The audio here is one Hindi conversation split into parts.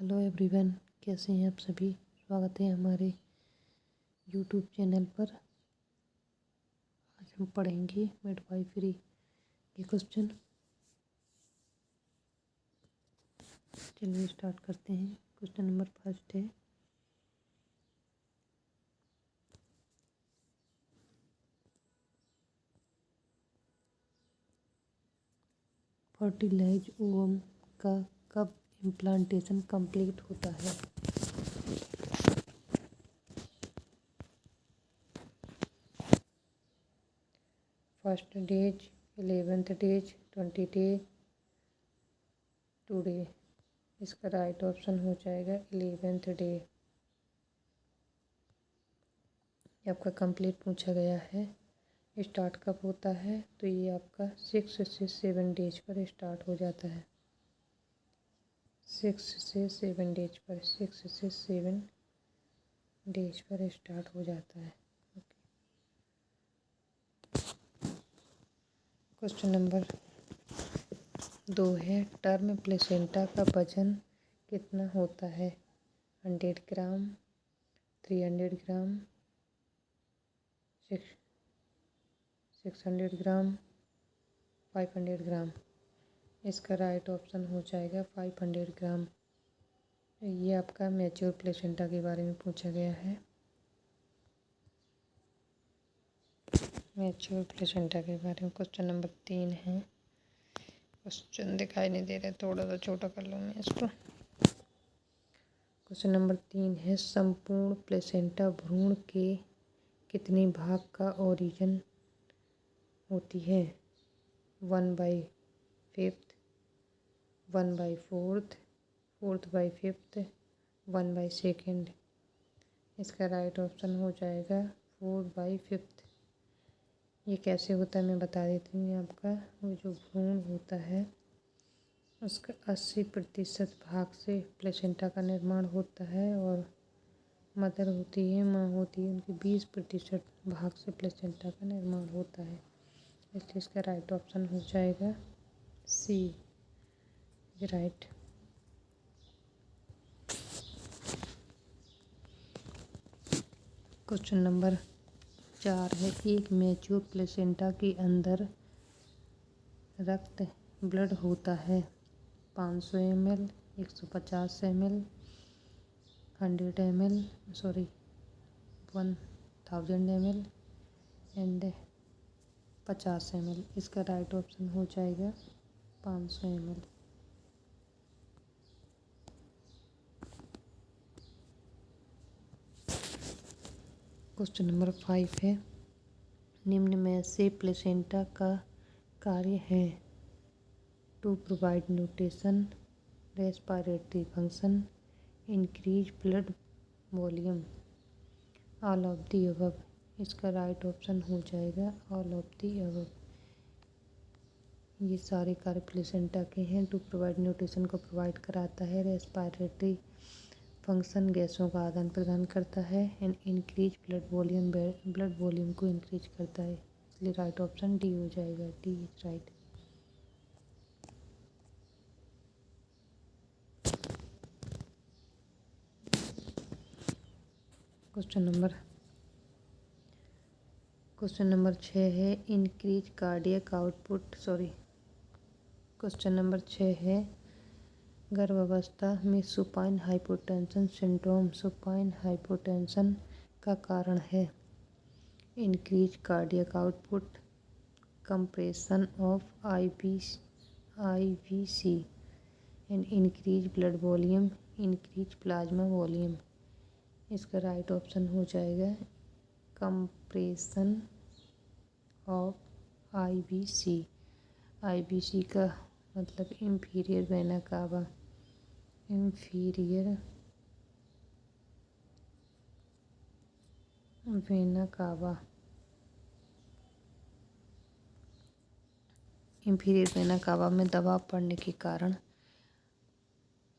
हेलो एवरीवन, कैसे हैं आप सभी। स्वागत है हमारे यूट्यूब चैनल पर। आज हम पढ़ेंगे मिडवाइफरी के क्वेश्चन। चलिए स्टार्ट करते हैं। क्वेश्चन नंबर फर्स्ट है, फर्टिलाइज ओवम का कब इम्प्लांटेशन कंप्लीट होता है। First days, 11th days, 20 day, 2 day. इसका राइट ऑप्शन हो जाएगा 11th डे। आपका कंप्लीट पूछा गया है। स्टार्ट कब होता है, तो ये आपका 6 से 7 डेज पर स्टार्ट हो जाता है। 6 से 7 डेज पर, 6 से 7 डेज पर स्टार्ट हो जाता है। क्वेश्चन नंबर 2 है, टर्म प्लेसेंटा का वजन कितना होता है। 100 ग्राम, 300 ग्राम, 600 ग्राम, 500 ग्राम। इसका राइट ऑप्शन हो जाएगा 500 ग्राम। ये आपका मैच्योर प्लेसेंटा के बारे में पूछा गया है। मैच्योर प्लेसेंटा के बारे में क्वेश्चन नंबर 3 है। क्वेश्चन दिखाई नहीं दे रहा, थोड़ा सा छोटा कर लूँ मैं इसको। क्वेश्चन नंबर 3 है, संपूर्ण प्लेसेंटा भ्रूण के कितने भाग का ओरिजिन होती है। 1/5, 1/4, 4/5, 1/2। इसका राइट ऑप्शन हो जाएगा 4/5। ये कैसे होता है मैं बता देती हूँ आपका। वो जो भ्रूण होता है उसका 80% भाग से प्लेसेंटा का निर्माण होता है, और मदर होती है, माँ होती है, उनके 20% भाग से प्लेसेंटा का निर्माण होता है। इसलिए इसका राइट ऑप्शन हो जाएगा सी, राइट। क्वेश्चन नंबर 4 है, एक मैच्योर प्लेसेंटा के अंदर रक्त ब्लड होता है 500 ml, 150 ml, 100 ml, 1000 ml and 50 ml। इसका राइट ऑप्शन हो जाएगा 500 ml। क्वेश्चन नंबर 5 है, निम्न में से प्लेसेंटा का कार्य है। To provide nutrition, respiratory function, increase blood volume, all of the above. इसका राइट ऑप्शन हो जाएगा ऑल ऑफ दी अबव। ये सारे कार्य प्लेसेंटा के हैं। टू प्रोवाइड न्यूट्रिशन को प्रोवाइड कराता है, रेस्पिरेटरी फंक्शन गैसों का आदान प्रदान करता है, एंड इंक्रीज ब्लड वॉल्यूम को इंक्रीज करता है। इसलिए राइट ऑप्शन डी हो जाएगा, D is right. Question number 6 है, increase cardiac output question number 6 है, गर्भावस्था में supine hypotension syndrome supine hypotension का कारण है। Increase cardiac output, compression of IVC and increase blood volume, increase plasma volume. इसका राइट ऑप्शन हो जाएगा कंप्रेशन ऑफ आईवीसी। आईवीसी का मतलब inferior vena cava, inferior vena cava. Inferior vena cava में दबाव पड़ने के कारण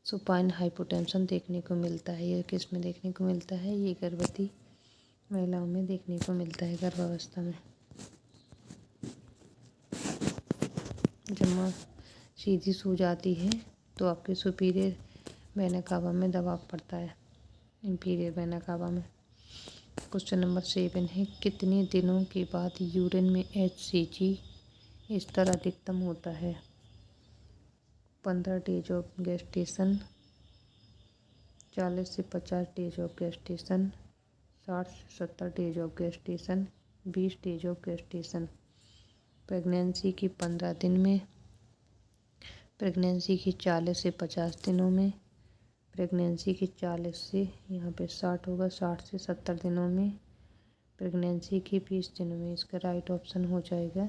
सुपाइन हाइपोटेंशन देखने को मिलता है। ये किस में देखने को मिलता है, ये गर्भवती महिलाओं में देखने को मिलता है। गर्भावस्था में जब माँ सीधी सो जाती है तो आपके सुपीरियर वेना कावा में दबाव पड़ता है, इंफीरियर वेना कावा में। क्वेश्चन नंबर 7 है, कितने दिनों के बाद यूरिन में HCG स्तर अधिकतम होता है? 15 डेज ऑफ गेस्टेशन, 40 से 50 डेज ऑफ गेस्टेशन, 60 से 70 days of gestation, 20 days of gestation. Pregnancy की 15 दिन में, प्रेगनेंसी की 40 से 50 दिनों में, प्रेगनेंसी की 40 से यहाँ पे 60 होगा, 60 से 70 दिनों में, प्रेगनेंसी की 20 दिनों में। इसका राइट ऑप्शन हो जाएगा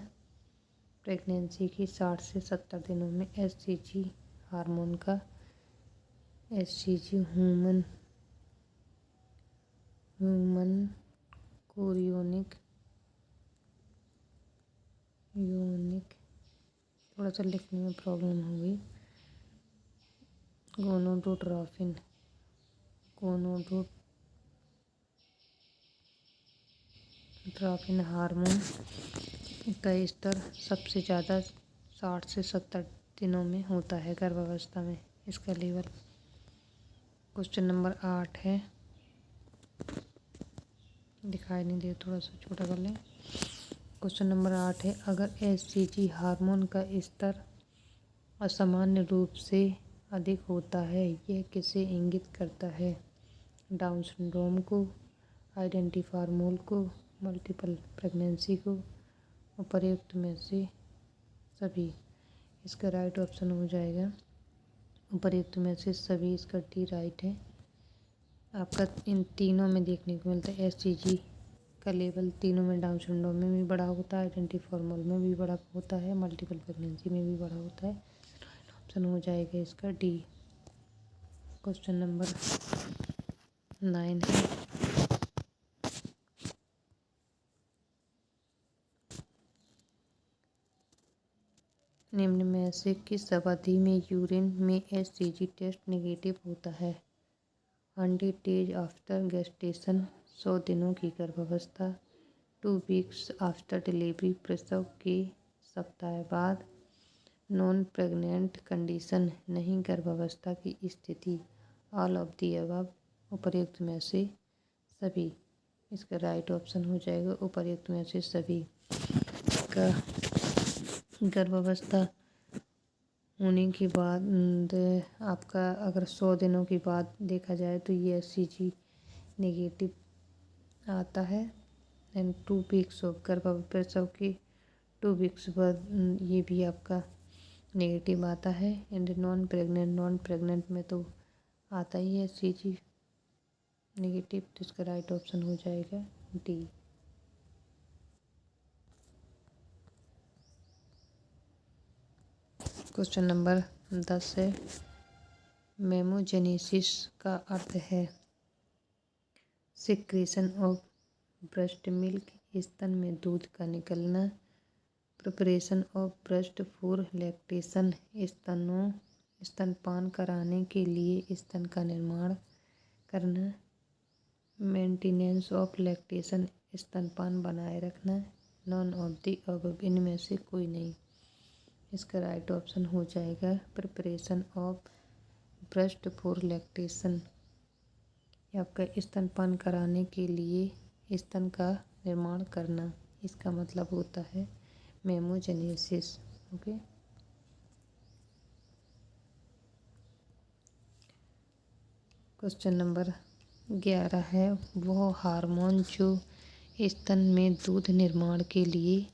प्रेगनेंसी की 60 से 70 दिनों में HCG हार्मोन का, HCG ह्यूमन कोरियोनिक थोड़ा सा लिखने में प्रॉब्लम होगी, गोनोडोट्रोपिन हार्मोन का स्तर सबसे ज़्यादा 60 से 70 दिनों में होता है गर्भावस्था में, इसका लेवल। क्वेश्चन नंबर 8 है, दिखाई नहीं दे, थोड़ा सा छोटा कर लें। क्वेश्चन नंबर 8 है, अगर HCG हार्मोन का स्तर असामान्य रूप से अधिक होता है, यह किसे इंगित करता है? डाउन सिंड्रोम को, आइडेंटिफॉर्मोल को, मल्टीपल प्रेगनेंसी को, उपर्युक्त में से सभी। इसका राइट ऑप्शन हो जाएगा उपर्युक्त में से सभी। इसका डी राइट है। आपका इन तीनों में देखने को मिलता है HCG का लेवल तीनों में, डाउन सिंड्रोम में भी बड़ा होता है, आइडेंटिफॉर्मल में भी बड़ा होता है, मल्टीपल प्रेगनेंसी में भी बड़ा होता है। ऑप्शन हो जाएगा इसका डी। क्वेश्चन नंबर 9 है, निम्न में से किस अवधि में यूरिन में HCG टेस्ट नेगेटिव होता है? 100 डेज आफ्टर गेस्टेशन, 100 दिनों की गर्भावस्था, 2 वीक्स आफ्टर डिलीवरी, प्रसव के सप्ताह बाद, नॉन प्रेग्नेंट कंडीशन, नहीं गर्भावस्था की स्थिति, ऑल ऑफ दी अबव, उपर्युक्त में से सभी। इसका राइट ऑप्शन हो जाएगा उपर्युक्त में से सभी। का गर्भावस्था होने के बाद आपका अगर 100 दिनों के बाद देखा जाए तो ये HCG नेगेटिव आता है। एंड 2 वीक्स ऑफ प्रसव के 2 वीक्स बाद ये भी आपका नेगेटिव आता है। एंड नॉन प्रेग्नेंट में तो आता ही है HCG नेगेटिव, तो इसका राइट ऑप्शन हो जाएगा डी। क्वेश्चन नंबर 10 है, मेमोजेनेसिस का अर्थ है सिक्रेशन ऑफ ब्रेस्ट मिल्क, स्तन में दूध का निकलना, preparation of breast for lactation, स्तनपान कराने के लिए स्तन का निर्माण करना, मेंटेनेंस ऑफ लैक्टेशन, स्तनपान बनाए रखना, नॉन ऑफ द अबव, इनमें से कोई नहीं। इसका राइट ऑप्शन हो जाएगा preparation of breast for lactation. आपका स्तनपान कराने के लिए स्तन का निर्माण करना, इसका मतलब होता है मेमोजेनेसिस। ओके। क्वेश्चन नंबर 11 है, वो हार्मोन जो स्तन में दूध निर्माण के लिए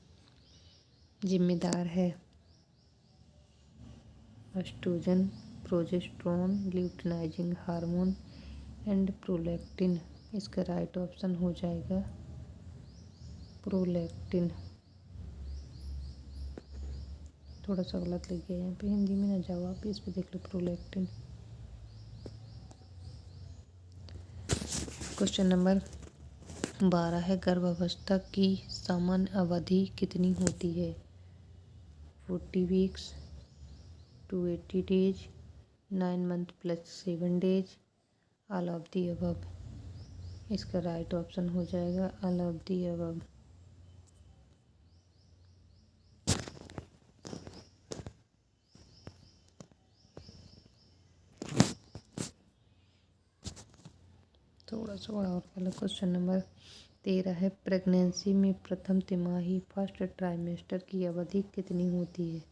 जिम्मेदार है? Estrogen, progesterone, luteinizing hormone and prolactin. इसका राइट ऑप्शन हो जाएगा प्रोलैक्टिन। थोड़ा सा गलत लिख गया यहाँ पे, हिंदी में ना जाओ आप, इस पे देख लो प्रोलैक्टिन। क्वेश्चन नंबर 12 है, गर्भावस्था की सामान्य अवधि कितनी होती है? 40 weeks, 280 days, 9 month plus 7 days, all of the above. इसका राइट ऑप्शन हो जाएगा ऑल ऑफ दी अबव। थोड़ा सा बड़ा और कर लो। क्वेश्चन नंबर 13 है, प्रेगनेंसी में प्रथम तिमाही फर्स्ट ट्राइमेस्टर की अवधि कितनी होती है?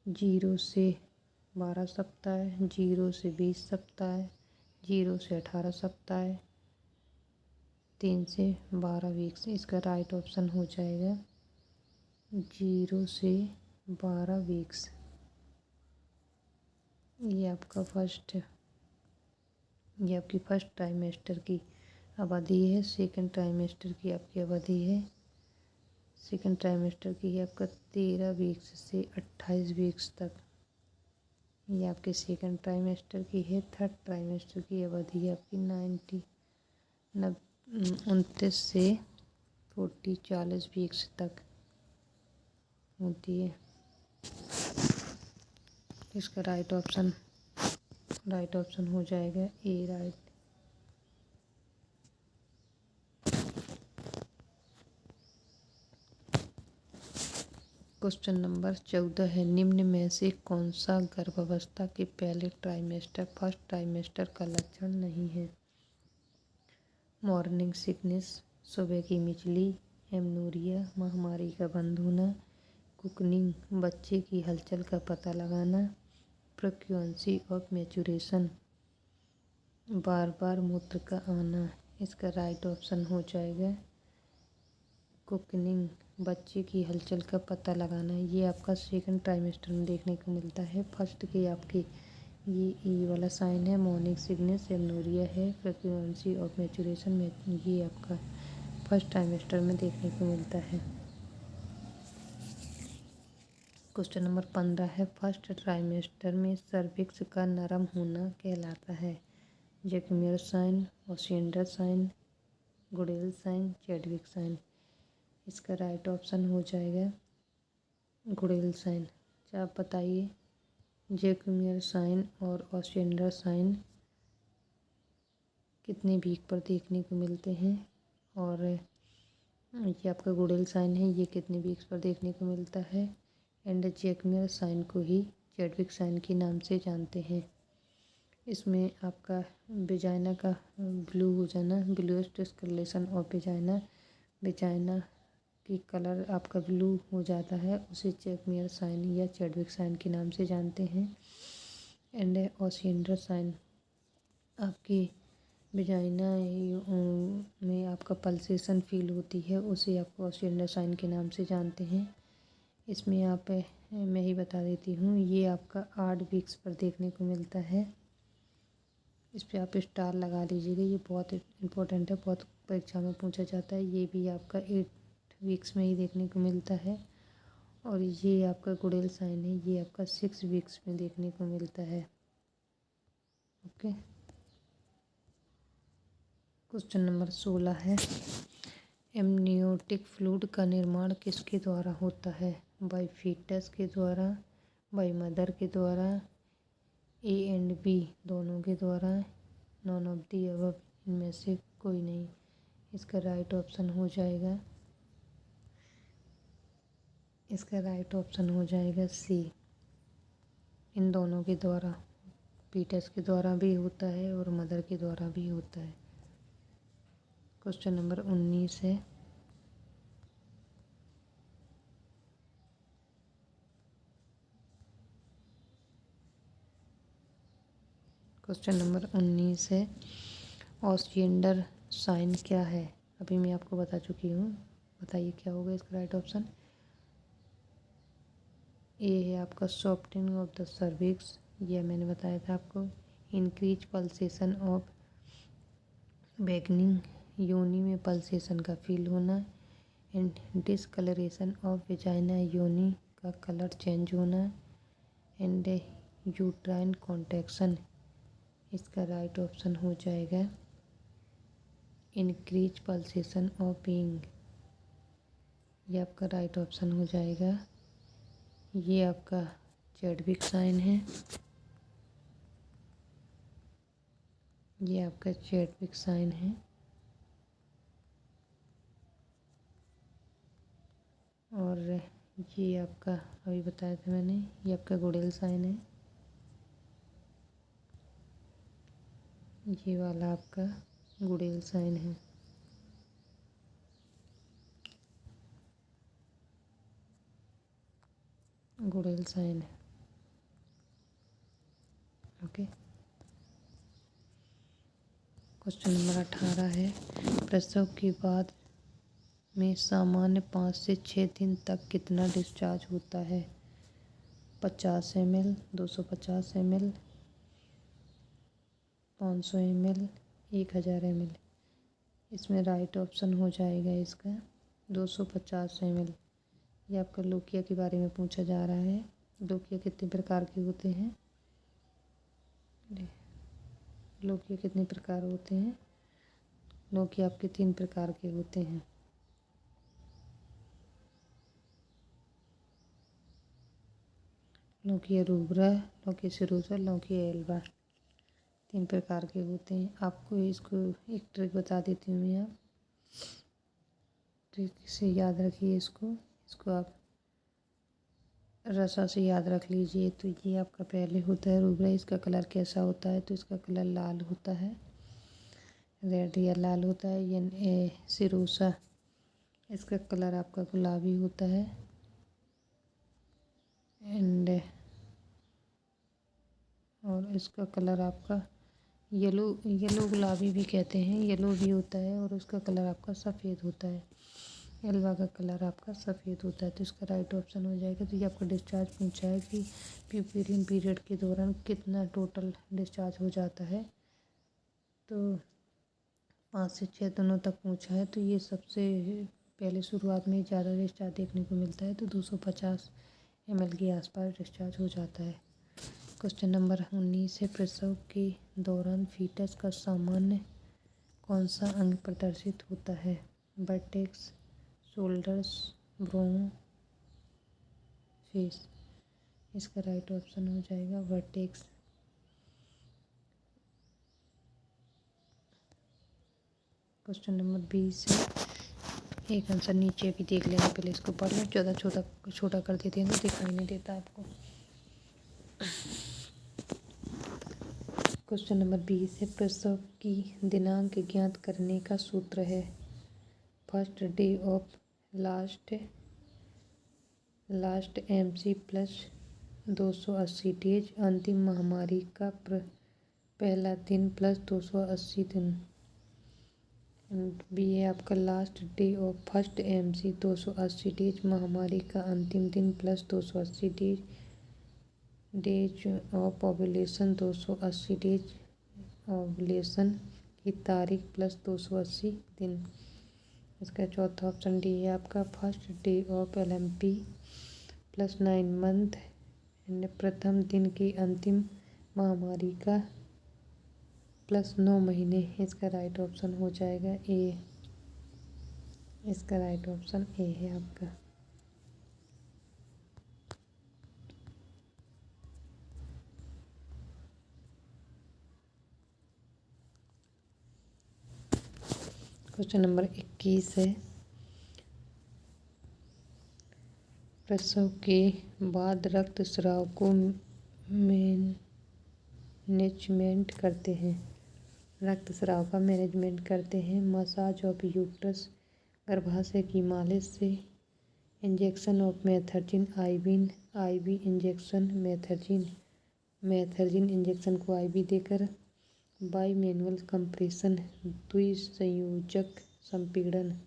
0 से 12 सप्ताह, 0 से 20 सप्ताह, 0 से 18 सप्ताह, 3 से 12 वीक्स। इसका राइट ऑप्शन हो जाएगा 0 से 12 वीक्स। ये आपका ये आपकी फर्स्ट ट्राइमेस्टर की अवधि है। सेकंड ट्राइमेस्टर की आपकी अवधि है, सेकंड ट्राइमेस्टर की है आपका 13 वीक्स से 28 वीक्स तक। ये आपके सेकंड ट्राइमेस्टर की है। थर्ड ट्राइमेस्टर की अवधि है आपकी 29 से 40 वीक्स तक होती है। इसका राइट ऑप्शन हो जाएगा ए राइट। क्वेश्चन नंबर 14 है, निम्न में से कौन सा गर्भावस्था के पहले ट्राइमेस्टर फर्स्ट ट्राइमेस्टर का लक्षण नहीं है? मॉर्निंग सिकनेस, सुबह की मिचली, एमनोरिया, महामारी का बंद होना, कुकनिंग, बच्चे की हलचल का पता लगाना, फ्रीक्वेंसी ऑफ मैच्योरेशन, बार बार मूत्र का आना। इसका राइट ऑप्शन हो जाएगा कुकनिंग, बच्चे की हलचल का पता लगाना। ये आपका सेकंड ट्राइमेस्टर में देखने को मिलता है। फर्स्ट की आपकी ये ई वाला साइन है, मॉर्निंग सिकनेस, एमनोरिया है, फ्रीक्वेंसी ऑफ मैच्योरेशन में, ये आपका फर्स्ट ट्राइमेस्टर में देखने को मिलता है। क्वेश्चन नंबर 15 है, फर्स्ट ट्राइमेस्टर में सर्विक्स का नरम होना कहलाता है? Jacquemier sign, Osiander sign, Goodell sign, Chadwick sign. इसका राइट ऑप्शन हो जाएगा गुडेल साइन। अच्छा आप बताइए, जैकमियर साइन और ओसिएंडर साइन कितने वीक पर देखने को मिलते हैं? और ये आपका गुडेल साइन है, ये कितने वीक्स पर देखने को मिलता है? एंड जैकमियर साइन को ही चैडविक साइन के नाम से जानते हैं। इसमें आपका वेजाइना का ब्लू हो जाना, ब्लूइश डिस्कलरेशन ऑफ वेजाइना की कलर आपका ब्लू हो जाता है, उसे जैकमियर साइन या चैडविक साइन के नाम से जानते हैं। एंड ओसिएंडर साइन, आपकी वेजाइना में आपका पल्सेशन फील होती है, उसे आप ओसिएंडर साइन के नाम से जानते हैं। इसमें आप मैं ही बता देती हूँ, ये आपका 8 वीक्स पर देखने को मिलता है। इस पर आप स्टार लगा लीजिएगा, ये बहुत इम्पोर्टेंट है, बहुत परीक्षा में पूछा जाता है। ये भी आपका 8 वीक्स में ही देखने को मिलता है। और ये आपका गुडेल साइन है, ये आपका 6 वीक्स में देखने को मिलता है। ओके। क्वेश्चन नंबर 16 है, एमनियोटिक फ्लूइड का निर्माण किसके द्वारा होता है? बाय फीटस के द्वारा, बाय मदर के द्वारा, ए एंड बी दोनों के द्वारा, नॉन ऑफ दी अबव इनमें से कोई नहीं। इसका राइट ऑप्शन हो जाएगा सी, इन दोनों के द्वारा। फीटस के द्वारा भी होता है और मदर के द्वारा भी होता है। क्वेश्चन नंबर 19 है, ओसिएंडर साइन क्या है? अभी मैं आपको बता चुकी हूँ, बताइए क्या होगा इसका राइट ऑप्शन। ए है आपका सॉफ्टनिंग ऑफ द सर्विक्स, यह मैंने बताया था आपको। इंक्रीज पल्सेशन ऑफ बैगनिंग, योनि में पल्सेशन का फील होना। एंड डिसकलरेशन ऑफ वेजाइना, योनि का कलर चेंज होना। एंड यूट्राइन कॉन्ट्रैक्शन, इसका राइट ऑप्शन हो जाएगा इंक्रीज पल्सेशन ऑफ बीइंग, ये आपका राइट ऑप्शन हो जाएगा। ये आपका चैडविक साइन है, ये आपका चैडविक साइन है। और ये आपका अभी बताया था मैंने, ये आपका गुडेल साइन है। ये वाला आपका गुड़ेल साइन है। गुड़ेल साइन है। ओके। क्वेश्चन नंबर 18 है, प्रसव के बाद में सामान्य 5 से 6 दिन तक कितना डिस्चार्ज होता है? 50 ml, 250 ml, 500 ml, 1000 ml। इसमें राइट ऑप्शन हो जाएगा इसका 250 ml। ये आपका लोकिया के बारे में पूछा जा रहा है। लोकिया कितने प्रकार के होते हैं? लोकिया कितने प्रकार होते हैं? लोकिया आपके 3 प्रकार के होते हैं। Lochia rubra, lochia serosa, lochia Elba, 3 प्रकार के होते हैं। आपको इसको एक ट्रिक बता देती हूँ मैं। आप ट्रिक से याद रखिए इसको आप रसा से याद रख लीजिए। तो ये आपका पहले होता है रूब्रा। इसका कलर कैसा होता है? तो इसका कलर लाल होता है, रेड या लाल होता है। ये सिरोसा, इसका कलर आपका गुलाबी होता है। एंड और इसका कलर आपका येलो गुलाबी भी कहते हैं, येलो भी होता है। और उसका कलर आपका सफ़ेद होता है। एल्वा का कलर आपका सफ़ेद होता है। तो इसका राइट ऑप्शन हो जाएगा। तो ये आपका डिस्चार्ज पूछा है कि प्यूपेरियन पीरियड के दौरान कितना टोटल डिस्चार्ज हो जाता है। तो 5 से 6 दिनों तक पूछा है। तो ये सबसे पहले शुरुआत में ज़्यादा डिस्चार्ज देखने को मिलता है। तो 250 ml के आसपास डिस्चार्ज हो जाता है। क्वेश्चन नंबर 19 है, प्रसव के दौरान फीटस का सामान्य कौन सा अंग प्रदर्शित होता है? Vertex, shoulders, brow, face. इसका राइट ऑप्शन हो जाएगा वर्टेक्स। क्वेश्चन नंबर 20 है, एक आंसर नीचे भी देख लेंगे, पहले इसको पढ़ लें। ज़्यादा छोटा कर देते हैं तो दिखाई नहीं देता आपको। क्वेश्चन नंबर 20 है, प्रसव की दिनांक ज्ञात करने का सूत्र है। First day of last MC plus 280 days, अंतिम महामारी का पहला दिन प्लस 280 दिन। बी है आपका last day of first MC 280 days, महामारी का अंतिम दिन plus 280 days of ovulation 280 days, ovulation की तारीख प्लस 280 दिन। इसका चौथा ऑप्शन डी है आपका first day of LMP plus 9 month and प्रथम दिन की अंतिम महामारी का प्लस 9 महीने। इसका राइट ऑप्शन हो जाएगा ए। इसका राइट ऑप्शन ए है आपका। क्वेश्चन नंबर 21 है, प्रसव के बाद रक्तस्राव को मैनेजमेंट करते हैं। रक्तस्राव का मैनेजमेंट करते हैं मसाज ऑफ यूट्रस, गर्भाशय की मालिश से, injection of Methergine, IV injection, Methergine injection को IV देकर, बाई मैनुअल कंप्रेशन, द्विसंयोजक संपीड़न,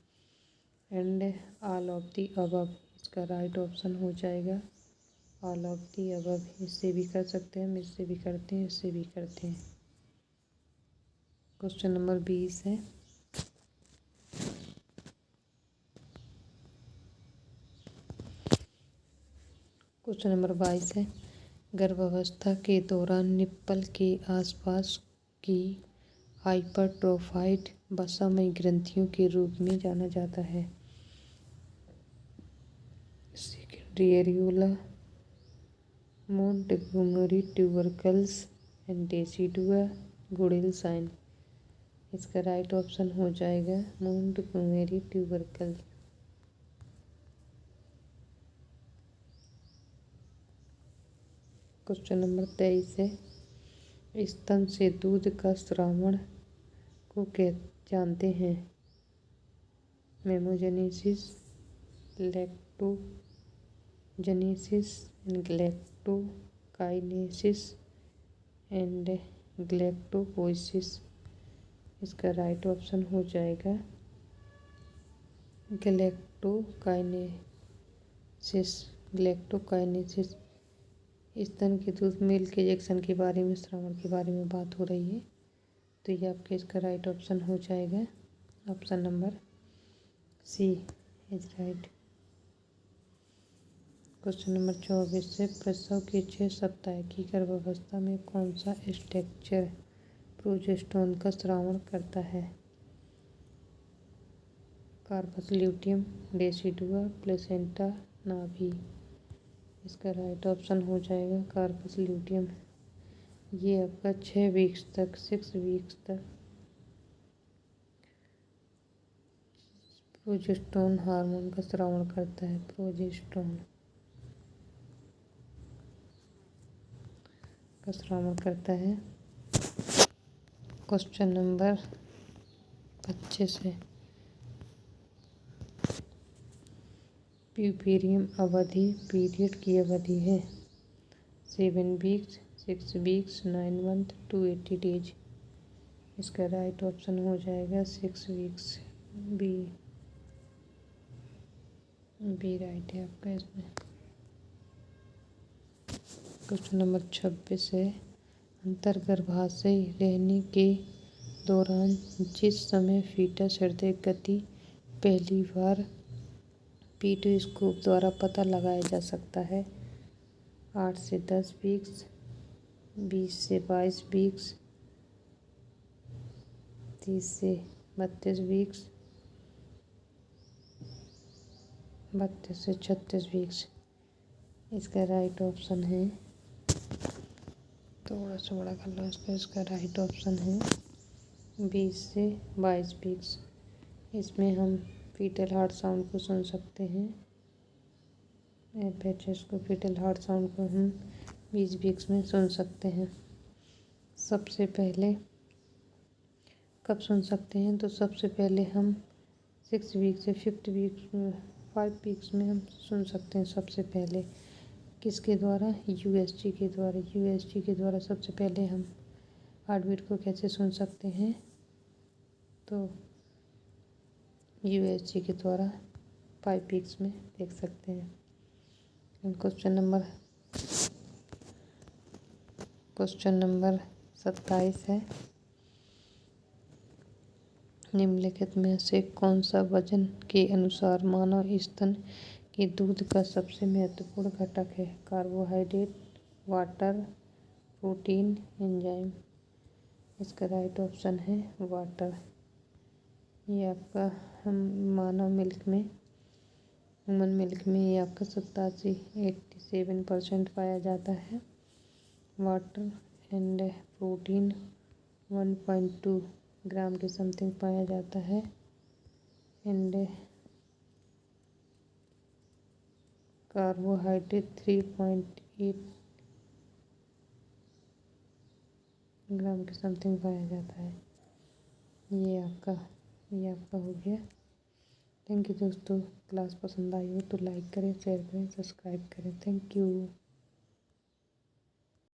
and all of the above. इसका राइट ऑप्शन हो जाएगा ऑल ऑफ दी अबव। इससे भी कर सकते हैं हम, इससे भी करते हैं, इससे भी करते हैं। क्वेश्चन नंबर 20 है, क्वेश्चन नंबर 22 है, गर्भावस्था के दौरान निप्पल के आसपास की हाइपरट्रोफाइड वसामयी ग्रंथियों के रूप में जाना जाता है। Secondary areola, Montgomery tubercles and decidua, Goodell sign. इसका राइट ऑप्शन हो जाएगा मोंटगोमरी ट्यूबरकल। क्वेश्चन नंबर 23 है, स्तन से दूध का स्रावण को जानते हैं? मेमोजेनेसिस, लैक्टोजेनेसिस, गैलेक्टोकाइनेसिस एंड गैलेक्टोपोइसिस। इसका राइट ऑप्शन हो जाएगा गैलेक्टोकाइनेसिस। स्तन के दूध मिल्क इंजेक्शन के बारे में, स्रावण के बारे में बात हो रही है, तो ये आपके इसका राइट ऑप्शन हो जाएगा। Option number C is right. Question number 24 से प्रसव के 6 सप्ताह की गर्भावस्था में कौन सा स्ट्रक्चर प्रोजेस्टेरोन का स्रावण करता है? कार्पस ल्यूटियम, डेसिडुआ, प्लेसेंटा, नाभि। इसका राइट ऑप्शन हो जाएगा कार्पस ल्यूटियम। ये आपका 6 वीक्स तक प्रोजेस्टेरोन हार्मोन का स्रावण करता है। प्रोजेस्टेरोन का स्रावण करता है। क्वेश्चन नंबर 25 है। प्यूपेरियम अवधि पीरियड की अवधि है 7 वीक्स, 6 वीक्स, 9 मंथ, 280 डेज। इसका राइट ऑप्शन हो जाएगा 6 वीक्स। बी राइट है आपका इसमें। क्वेश्चन नंबर 26 है। अंतर्गर्भाशय रहने के दौरान जिस समय फीटस हृदय गति पहली बार फीटोस्कोप द्वारा पता लगाया जा सकता है? 8 से 10 वीक्स, 20 से 22 वीक्स, 30 से 32 वीक्स, 32 से 36 वीक्स। इसका राइट ऑप्शन है, थोड़ा सा बड़ा कर लो इसका राइट ऑप्शन है 20 से 22 वीक्स। इसमें हम फीटल हार्ट साउंड को सुन सकते हैं। FHS को, फीटल हार्ट साउंड को हम 20 वीक्स में सुन सकते हैं। सबसे पहले कब सुन सकते हैं? तो सबसे पहले हम 6 वीक्स से 5 वीक्स में हम सुन सकते हैं। सबसे पहले किसके द्वारा? USG के द्वारा। USG के द्वारा सबसे पहले हम हार्ट बीट को कैसे सुन सकते हैं? तो USG के द्वारा 5 वीक्स में देख सकते हैं। क्वेश्चन नंबर 27 है। निम्नलिखित में से कौन सा वजन के अनुसार मानव स्तन के दूध का सबसे महत्वपूर्ण घटक है? Carbohydrate, water, protein, enzyme. इसका राइट ऑप्शन है वाटर। ये आपका ह्यूमन मिल्क में ये आपका 87% पाया जाता है। वाटर एंड प्रोटीन 1.2 ग्राम के समथिंग पाया जाता है। एंड कार्बोहाइड्रेट 3.8 ग्राम के समथिंग पाया जाता है। ये आपका हो गया। थैंक यू दोस्तों। क्लास पसंद आई हो तो लाइक करें, शेयर करें, सब्सक्राइब करें। Thank you.